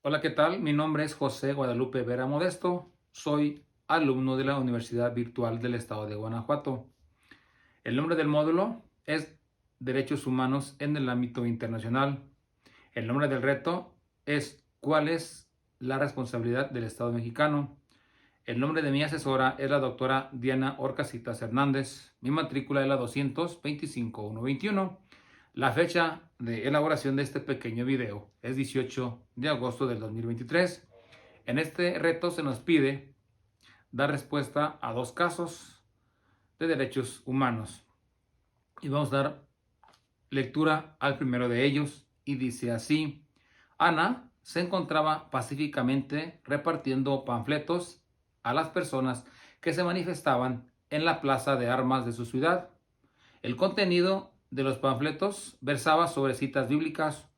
Hola, ¿qué tal? Mi nombre es José Guadalupe Vera Modesto. Soy alumno de la Universidad Virtual del Estado de Guanajuato. El nombre del módulo es Derechos Humanos en el ámbito internacional. El nombre del reto es ¿Cuál es la responsabilidad del Estado mexicano? El nombre de mi asesora es la doctora Diana Orcasitas Hernández. Mi matrícula es la 225-121. La fecha de elaboración de este pequeño video es 18 de agosto del 2023. En este reto se nos pide dar respuesta a dos casos de derechos humanos. Y vamos a dar lectura al primero de ellos y dice así: Ana se encontraba pacíficamente repartiendo panfletos a las personas que se manifestaban en la plaza de armas de su ciudad. El contenido de los panfletos versaba sobre citas bíblicas.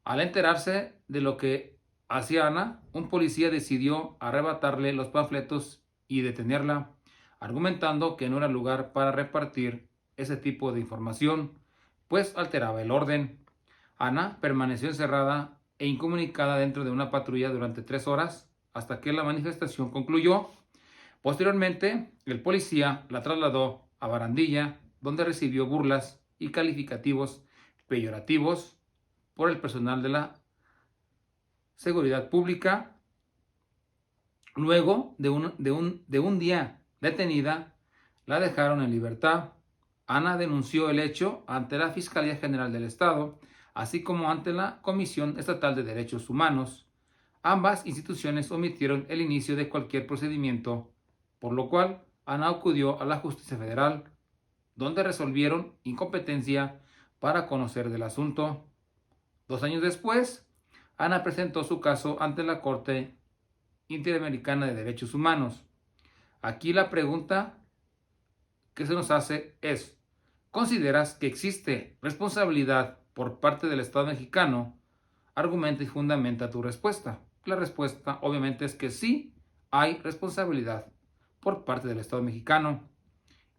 Al enterarse de lo que hacía Ana, un policía decidió arrebatarle los panfletos y detenerla, argumentando que no era lugar para repartir ese tipo de información, pues alteraba el orden. Ana permaneció encerrada e incomunicada dentro de una patrulla durante 3 horas hasta que la manifestación concluyó. Posteriormente, el policía la trasladó a Barandilla, donde recibió burlas y calificativos peyorativos por el personal de la seguridad pública. Luego de un día detenida, la dejaron en libertad. Ana denunció el hecho ante la Fiscalía General del Estado, así como ante la Comisión Estatal de Derechos Humanos. Ambas instituciones omitieron el inicio de cualquier procedimiento, por lo cual Ana acudió a la Justicia Federal, donde resolvieron incompetencia para conocer del asunto. 2 años después, Ana presentó su caso ante la Corte Interamericana de Derechos Humanos. Aquí la pregunta que se nos hace es: ¿consideras que existe responsabilidad por parte del Estado mexicano? Argumenta y fundamenta tu respuesta. La respuesta obviamente es que sí hay responsabilidad por parte del Estado mexicano.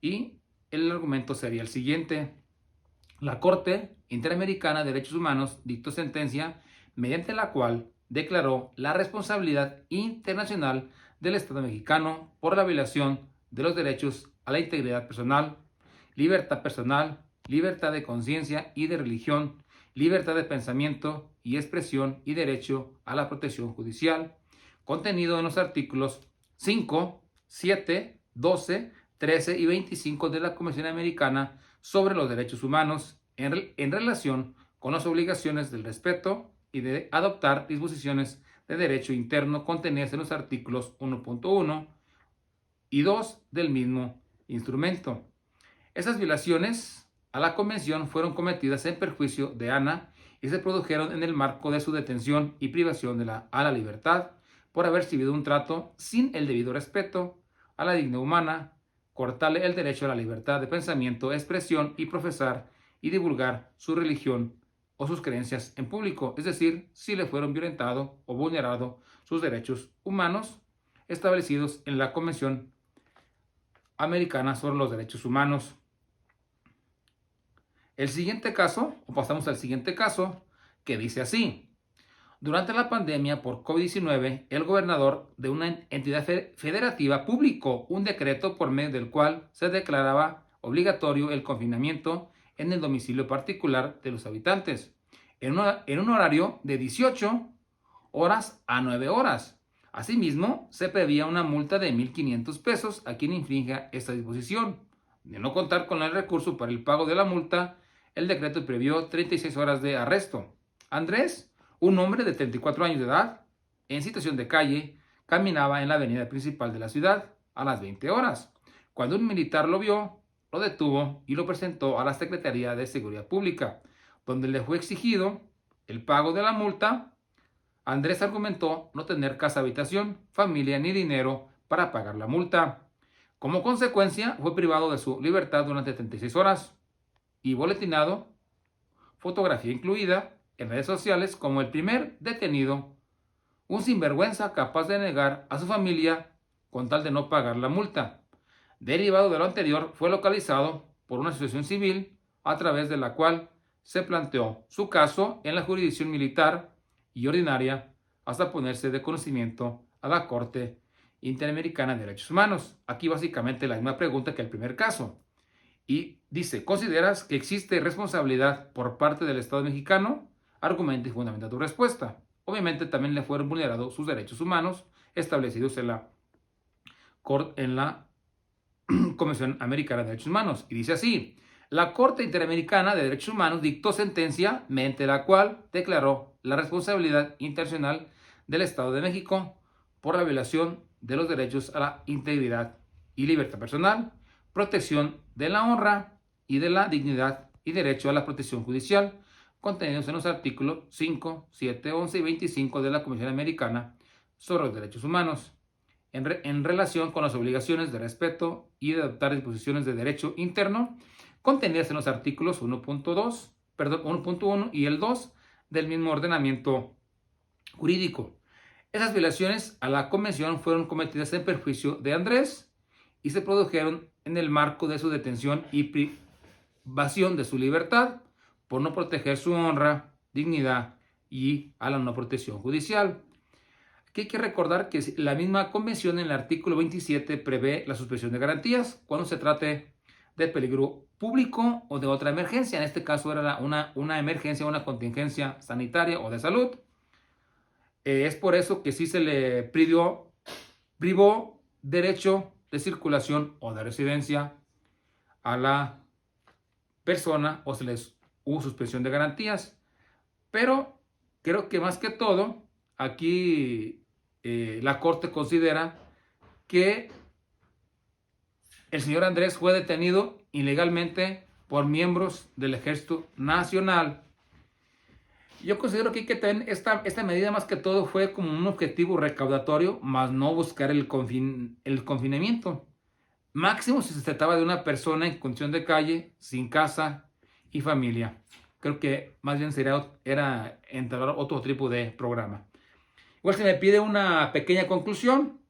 Y el argumento sería el siguiente: la Corte Interamericana de Derechos Humanos dictó sentencia mediante la cual declaró la responsabilidad internacional del Estado mexicano por la violación de los derechos a la integridad personal, libertad de conciencia y de religión, libertad de pensamiento y expresión y derecho a la protección judicial, contenido en los artículos 5, 7, 12, 13 y 25 de la Convención Americana sobre los Derechos Humanos en relación con las obligaciones del respeto y de adoptar disposiciones de derecho interno contenidas en los artículos 1.1 y 2 del mismo instrumento. Esas violaciones a la Convención fueron cometidas en perjuicio de Ana y se produjeron en el marco de su detención y privación a la libertad por haber recibido un trato sin el debido respeto a la dignidad humana, cortarle el derecho a la libertad de pensamiento, expresión y profesar y divulgar su religión o sus creencias en público, es decir, si le fueron violentados o vulnerados sus derechos humanos establecidos en la Convención Americana sobre los Derechos Humanos. El siguiente caso, o pasamos al siguiente caso, que dice así: durante la pandemia por COVID-19, el gobernador de una entidad federativa publicó un decreto por medio del cual se declaraba obligatorio el confinamiento en el domicilio particular de los habitantes, en un horario de 18 horas a 9 horas. Asimismo, se prevía una multa de 1,500 pesos a quien infrinja esta disposición. De no contar con el recurso para el pago de la multa, el decreto previó 36 horas de arresto. Andrés, un hombre de 34 años de edad, en situación de calle, caminaba en la avenida principal de la ciudad a las 20 horas. Cuando un militar lo vio, lo detuvo y lo presentó a la Secretaría de Seguridad Pública, donde le fue exigido el pago de la multa. Andrés argumentó no tener casa habitación, familia ni dinero para pagar la multa. Como consecuencia, fue privado de su libertad durante 36 horas y boletinado, fotografía incluida, en redes sociales como el primer detenido, un sinvergüenza capaz de negar a su familia con tal de no pagar la multa. Derivado de lo anterior, fue localizado por una asociación civil a través de la cual se planteó su caso en la jurisdicción militar y ordinaria hasta ponerse de conocimiento a la Corte Interamericana de Derechos Humanos. Aquí básicamente la misma pregunta que el primer caso. Y dice, ¿consideras que existe responsabilidad por parte del Estado mexicano? Argumenta y fundamenta tu respuesta. Obviamente también le fueron vulnerados sus derechos humanos establecidos en la Convención Americana de Derechos Humanos. Y dice así, la Corte Interamericana de Derechos Humanos dictó sentencia mediante la cual declaró la responsabilidad internacional del Estado de México por la violación de los derechos a la integridad y libertad personal, protección de la honra y de la dignidad y derecho a la protección judicial, contenidos en los artículos 5, 7, 11 y 25 de la Convención Americana sobre los Derechos Humanos, en relación con las obligaciones de respeto y de adoptar disposiciones de derecho interno contenidas en los artículos 1.1 y el 2 del mismo ordenamiento jurídico. Esas violaciones a la Convención fueron cometidas en perjuicio de Andrés y se produjeron en el marco de su detención y privación de su libertad por no proteger su honra, dignidad y a la no protección judicial. Aquí hay que recordar que la misma convención en el artículo 27 prevé la suspensión de garantías cuando se trate de peligro público o de otra emergencia. En este caso era una emergencia, una contingencia sanitaria o de salud. Es por eso que sí se le privó derecho de circulación o de residencia a la persona o se les hubo suspensión de garantías. Pero creo que más que todo, aquí la Corte considera que el señor Andrés fue detenido ilegalmente por miembros del Ejército Nacional. Yo considero que esta medida más que todo fue como un objetivo recaudatorio, más no buscar el confinamiento. Máximo si se trataba de una persona en condición de calle, sin casa y familia. Creo que más bien era entablar otro tipo de programa. Igual se me pide una pequeña conclusión,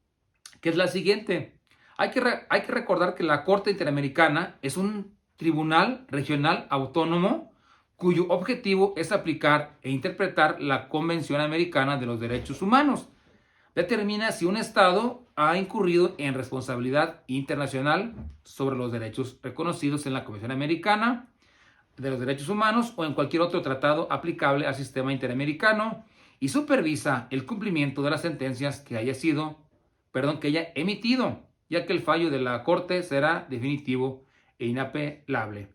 que es la siguiente. Hay que recordar que la Corte Interamericana es un tribunal regional autónomo cuyo objetivo es aplicar e interpretar la Convención Americana de los Derechos Humanos. Determina si un Estado ha incurrido en responsabilidad internacional sobre los derechos reconocidos en la Convención Americana de los Derechos Humanos o en cualquier otro tratado aplicable al sistema interamericano y supervisa el cumplimiento de las sentencias que haya emitido, ya que el fallo de la Corte será definitivo e inapelable.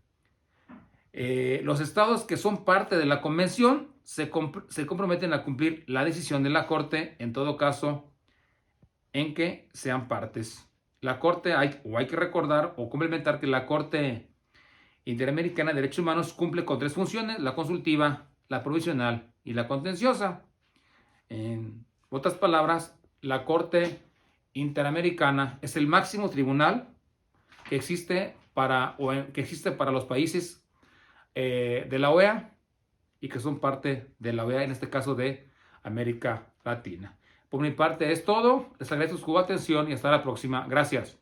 Los estados que son parte de la convención se comprometen a cumplir la decisión de la Corte en todo caso en que sean partes. La Corte hay que recordar o complementar que la Corte Interamericana de Derechos Humanos cumple con 3 funciones: la consultiva, la provisional y la contenciosa. En otras palabras, la Corte Interamericana es el máximo tribunal que existe para los países de la OEA y que son parte de la OEA, en este caso de América Latina. Por mi parte es todo. Les agradezco su atención y hasta la próxima. Gracias.